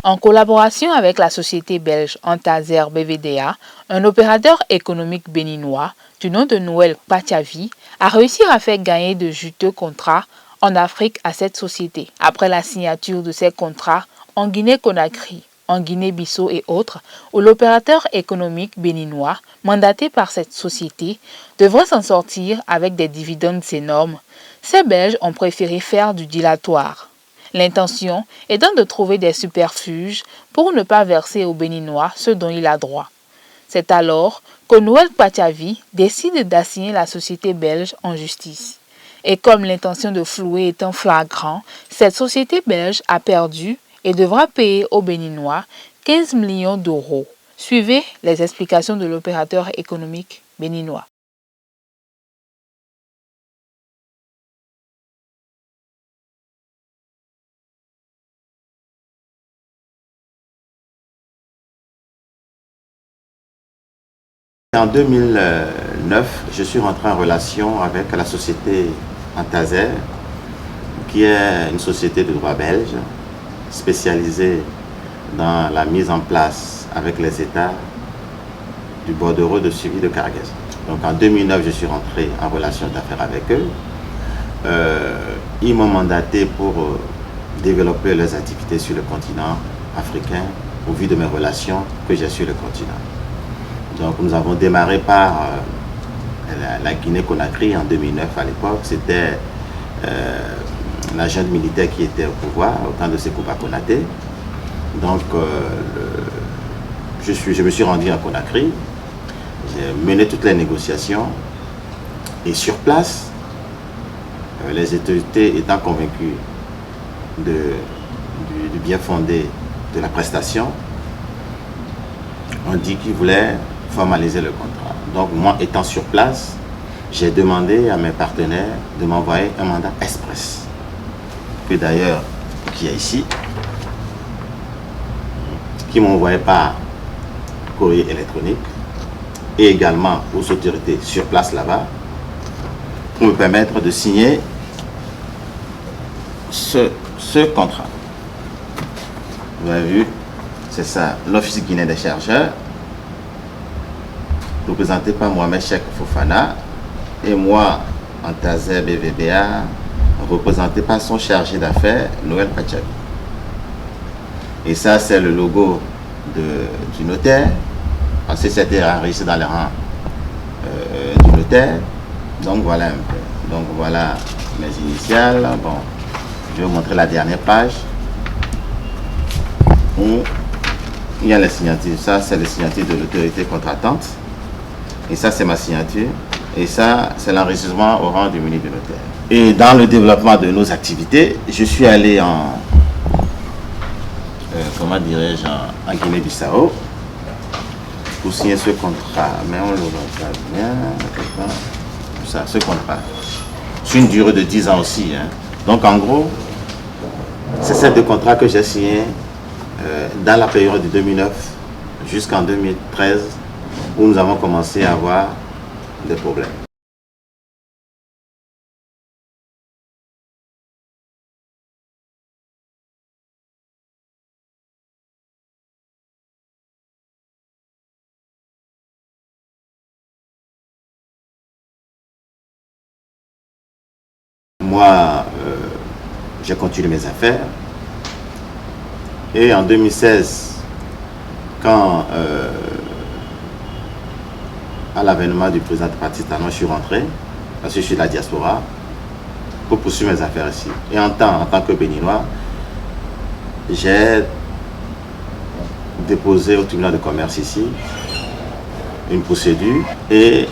En collaboration avec la société belge Antazer BVDA, un opérateur économique béninois du nom de Noël Pachavi a réussi à faire gagner de juteux contrats en Afrique à cette société. Après la signature de ces contrats en Guinée-Conakry, en Guinée-Bissau et autres, où l'opérateur économique béninois, mandaté par cette société, devrait s'en sortir avec des dividendes énormes, ces Belges ont préféré faire du dilatoire. L'intention étant de trouver des superfuges pour ne pas verser aux Béninois ce dont il a droit. C'est alors que Noël Pachavi décide d'assigner la société belge en justice. Et comme l'intention de flouer étant flagrant, cette société belge a perdu et devra payer aux Béninois 15 millions d'euros. Suivez les explications de l'opérateur économique béninois. En 2009, je suis rentré en relation avec la société Antazer, qui est une société de droit belge spécialisée dans la mise en place avec les États du bordereau de suivi de cargaison. Donc en 2009, je suis rentré en relation d'affaires avec eux. Ils m'ont mandaté pour développer leurs activités sur le continent africain au vu de mes relations que j'ai sur le continent. Donc nous avons démarré par la Guinée-Conakry en 2009 à l'époque. C'était la junte militaire qui était au pouvoir au temps de Sékou Konaté. Donc je me suis rendu à Conakry, j'ai mené toutes les négociations et sur place, les autorités étant convaincues du bien fondé de la prestation, ont dit qu'ils voulaient formaliser le contrat. Donc moi étant sur place, j'ai demandé à mes partenaires de m'envoyer un mandat express, que d'ailleurs qui est ici, qui m'ont envoyé par courrier électronique et également aux autorités sur place là-bas pour me permettre de signer ce contrat. Vous avez vu, c'est ça, l'Office guinéen des chargeurs, représenté par Mohamed Cheikh Fofana, et moi, Antazer BVDA, représenté par son chargé d'affaires, Noël Pachavi. Et ça, c'est le logo du notaire, parce que c'était enregistré dans les rangs du notaire. Donc voilà un peu. Donc voilà mes initiales. Bon, je vais vous montrer la dernière page où il y a les signatures. Ça, c'est les signatures de l'autorité contratante. Et ça, c'est ma signature. Et ça, c'est l'enregistrement au rang du ministre du notaire. Et dans le développement de nos activités, je suis allé comment dirais-je, en Guinée-Bissau pour signer ce contrat. Mais on le voit pas bien. Ça, ce contrat. C'est une durée de 10 ans aussi. Hein. Donc en gros, c'est ces deux contrats que j'ai signés dans la période de 2009 jusqu'en 2013 où nous avons commencé à avoir des problèmes. Moi, j'ai continué mes affaires. Et en 2016, quand à l'avènement du président de parti Talon, je suis rentré, parce que je suis de la diaspora, pour poursuivre mes affaires ici. Et en tant que Béninois, j'ai déposé au tribunal de commerce ici une procédure et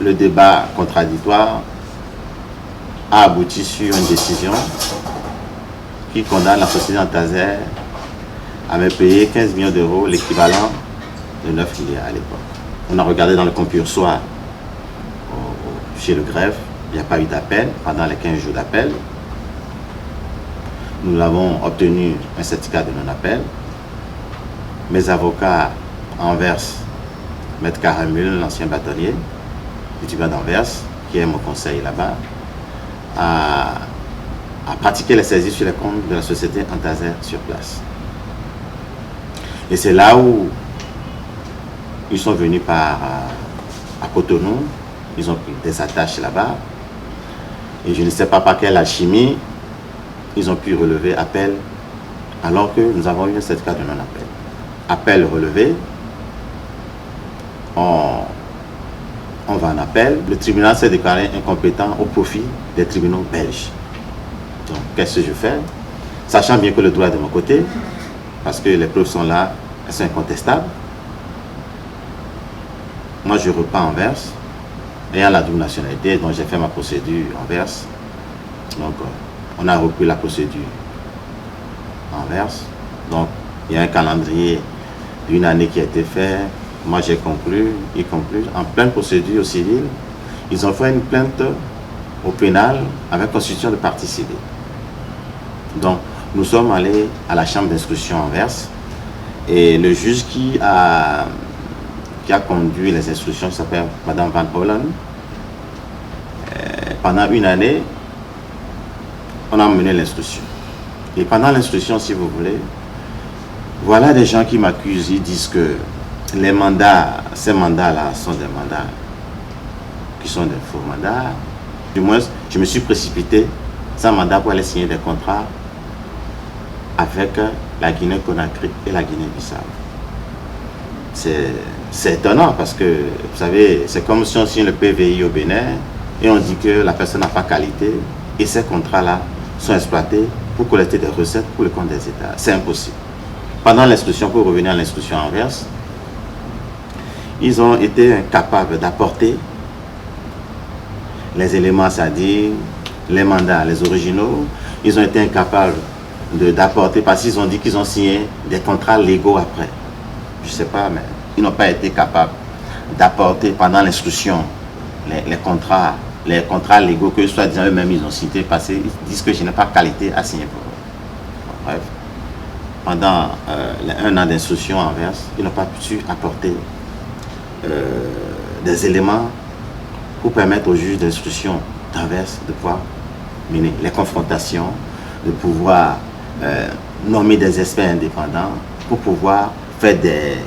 le débat contradictoire a abouti sur une décision qui condamne la société Antazer à me payer 15 millions d'euros, l'équivalent de 9 milliards à l'époque. On a regardé dans le compursoir chez le greffe, il n'y a pas eu d'appel pendant les 15 jours d'appel. Nous avons obtenu un certificat de non-appel. Mes avocats à Anvers, Maître Caramul, l'ancien bâtonnier du tribunal d'Anvers, qui est mon conseil là-bas, a à pratiquer les saisies sur les comptes de la société Antaser sur place. Et c'est là où ils sont venus à Cotonou, ils ont pris des attaches là-bas, et je ne sais pas par quelle alchimie, ils ont pu relever appel, alors que nous avons eu un certificat de non-appel. Appel relevé, on va en appel, le tribunal s'est déclaré incompétent au profit des tribunaux belges. Donc, qu'est-ce que je fais? Sachant bien que le droit est de mon côté, parce que les preuves sont là, elles sont incontestables. Moi, je repars en verse, ayant la double nationalité, donc j'ai fait ma procédure en verse. Donc, on a repris la procédure en verse. Donc, il y a un calendrier d'une année qui a été fait. Moi, j'ai conclu, ils concluent. En pleine procédure au civil, ils ont fait une plainte au pénal avec constitution de partie civile. Donc, nous sommes allés à la chambre d'instruction en Anvers et le juge qui a conduit les instructions s'appelle Madame Van Hollen. Pendant une année, on a mené l'instruction. Et pendant l'instruction, si vous voulez, voilà des gens qui m'accusent, ils disent que les mandats, ces mandats-là sont des mandats qui sont des faux mandats. Du moins, je me suis précipité sans mandat pour aller signer des contrats avec la Guinée-Conakry et la Guinée-Bissau. C'est étonnant parce que, vous savez, c'est comme si on signe le PVI au Bénin et on dit que la personne n'a pas qualité et ces contrats-là sont exploités pour collecter des recettes pour le compte des États. C'est impossible. Pendant l'instruction, pour revenir à l'instruction inverse, ils ont été incapables d'apporter les éléments, c'est-à-dire les mandats, les originaux. Ils ont été incapables d'apporter, parce qu'ils ont dit qu'ils ont signé des contrats légaux après. Je ne sais pas, mais ils n'ont pas été capables d'apporter pendant l'instruction les contrats légaux que soi-disant eux-mêmes ils ont cités, parce qu'ils disent que je n'ai pas qualité à signer pour eux. Bref, pendant un an d'instruction en verse, ils n'ont pas pu apporter des éléments pour permettre aux juges d'instruction d'Anvers de pouvoir mener les confrontations, de pouvoir nommer des experts indépendants pour pouvoir faire des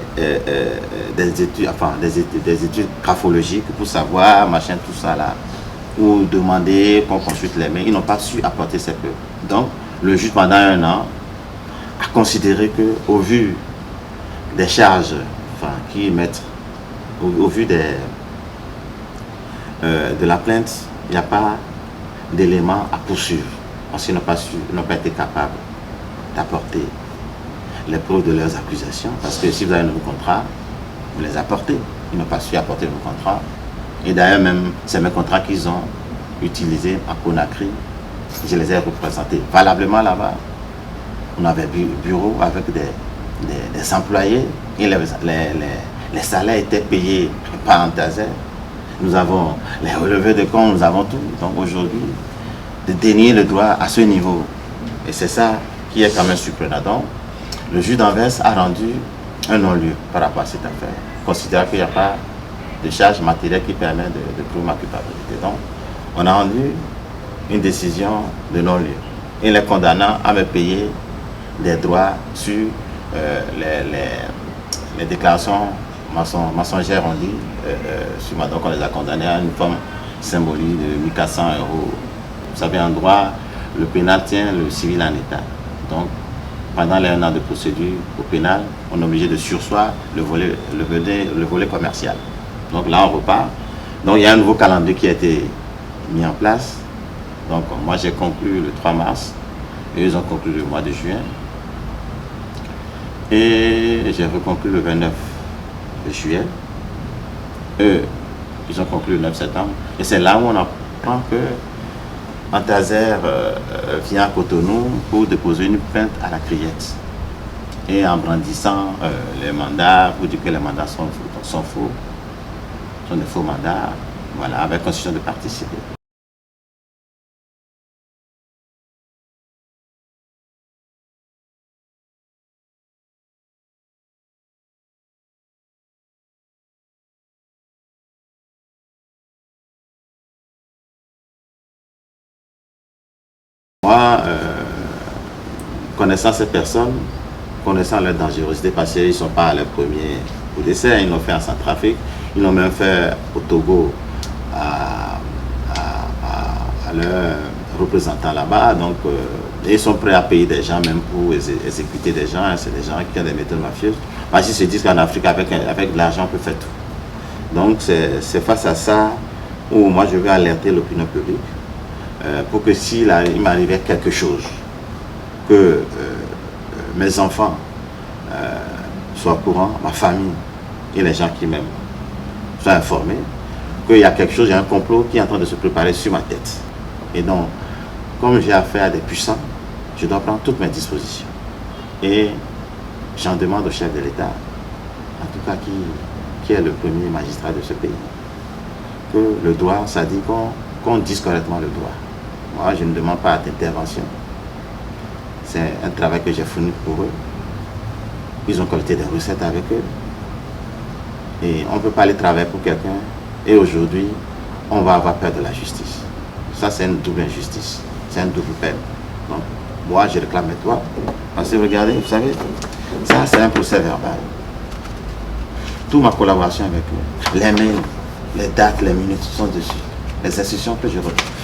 études, enfin des études graphologiques pour savoir, machin, tout ça là, ou demander qu'on consulte les mails. Ils n'ont pas su apporter ces preuves. Donc, le juge, pendant un an, a considéré que, au vu des charges, enfin, qu'ils mettent, au vu de la plainte, il n'y a pas d'éléments à poursuivre. Parce qu'ils n'ont pas été capables d'apporter les preuves de leurs accusations. Parce que si vous avez un nouveau contrat, vous les apportez. Ils n'ont pas su apporter le nouveau contrat. Et d'ailleurs, même, c'est mes contrats qu'ils ont utilisés à Conakry. Je les ai représentés valablement là-bas. On avait un bureau avec des employés et les salaires étaient payés par Antaser. Nous avons les relevés de compte, nous avons tout. Donc aujourd'hui, de dénier le droit à ce niveau. Et c'est ça qui est quand même surprenant. Donc, le juge d'Anvers a rendu un non-lieu par rapport à cette affaire, considérant qu'il n'y a pas de charge matérielle qui permet de prouver ma culpabilité. Donc, on a rendu une décision de non-lieu. Et les condamnant à me payer des droits sur les déclarations mensongères, on dit, sur moi. Donc, on les a condamnés à une forme symbolique de 1400 €. Vous savez, en droit, le pénal tient le civil en état. Donc, pendant les 1 an de procédure au pénal, on est obligé de surseoir le volet commercial. Donc là, on repart. Donc, il y a un nouveau calendrier qui a été mis en place. Donc, moi, j'ai conclu le 3 mars. Et ils ont conclu le mois de juin. Et j'ai reconclu le 29 juillet. Eux, ils ont conclu le 9 septembre. Et c'est là où on apprend que Antaser vient à Cotonou pour déposer une plainte à la Criette. Et en brandissant les mandats, pour dire que les mandats sont faux, sont des faux mandats, voilà, avec constitution de partie civile. Moi, connaissant ces personnes, connaissant leur dangerosité, parce qu'ils ne sont pas les premiers au décès, ils l'ont fait en Centrafrique, ils l'ont même fait au Togo à leurs représentants là-bas. Donc, ils sont prêts à payer des gens même pour exécuter des gens. C'est des gens qui ont des méthodes mafieuses. Parce qu'ils se disent qu'en Afrique, avec de l'argent, on peut faire tout. Donc, c'est face à ça où moi, je vais alerter l'opinion publique pour que s'il m'arrivait quelque chose, que mes enfants soient au courant, ma famille et les gens qui m'aiment soient informés qu'il y a quelque chose, il y a un complot qui est en train de se préparer sur ma tête. Et donc, comme j'ai affaire à des puissants, je dois prendre toutes mes dispositions. Et j'en demande au chef de l'État, en tout cas qui est le premier magistrat de ce pays, que le droit, ça dit qu'on dise correctement le droit. Moi, je ne demande pas d'intervention. C'est un travail que j'ai fourni pour eux. Ils ont collecté des recettes avec eux. Et on ne peut pas aller travailler pour quelqu'un. Et aujourd'hui, on va avoir peur de la justice. Ça, c'est une double injustice. C'est une double peine. Donc, moi, je réclame mes droits. Parce que regardez, vous savez, ça, c'est un procès verbal. Toute ma collaboration avec eux, les mails, les dates, les minutes sont dessus. Les institutions que je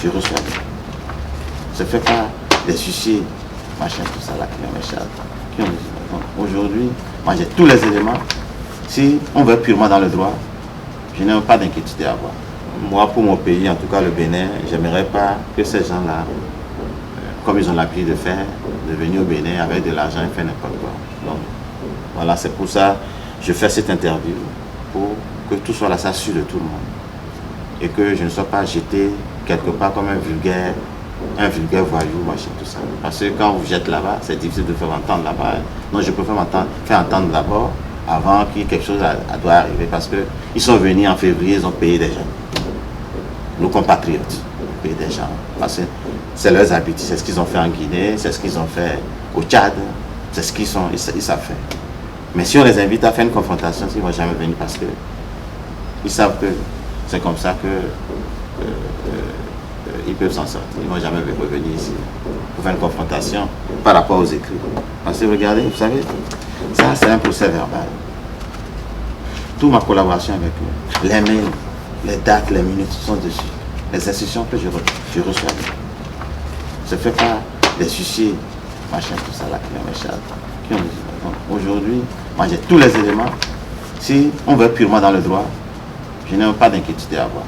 reçois. Je ne fais pas des suicides, machin, tout ça là, qui m'échappe. Aujourd'hui, moi, j'ai tous les éléments. Si on veut purement dans le droit, je n'ai pas d'inquiétude à avoir. Moi, pour mon pays, en tout cas le Bénin, j'aimerais pas que ces gens-là, comme ils ont l'habitude de faire, de venir au Bénin avec de l'argent et faire n'importe quoi. Donc, voilà, c'est pour ça que je fais cette interview, pour que tout soit là, ça sûr de tout le monde. Et que je ne sois pas jeté quelque part comme un vulgaire voyou, machin, tout ça. Parce que quand vous jetez là-bas, c'est difficile de faire entendre là-bas. Donc, je préfère faire entendre d'abord, avant que quelque chose doit arriver, parce qu'ils sont venus en février, ils ont payé des gens. Nos compatriotes ont payé des gens. Parce que c'est leurs habitudes, c'est ce qu'ils ont fait en Guinée, c'est ce qu'ils ont fait au Tchad, c'est ce qu'ils savent faire. Mais si on les invite à faire une confrontation, ils ne vont jamais venir parce qu'ils savent que c'est comme ça que ils peuvent s'en sortir. Ils ne vont jamais revenir ici pour faire une confrontation par rapport aux écrits. Parce que regardez, vous savez, ça c'est un procès verbal. Toute ma collaboration avec eux, les mails, les dates, les minutes sont dessus. Les institutions que je reçois. Je ne fais pas des suicides, machin, tout ça là, qui m'échappe. Aujourd'hui, moi j'ai tous les éléments. Si on veut purement dans le droit, je n'ai pas d'inquiétude à avoir.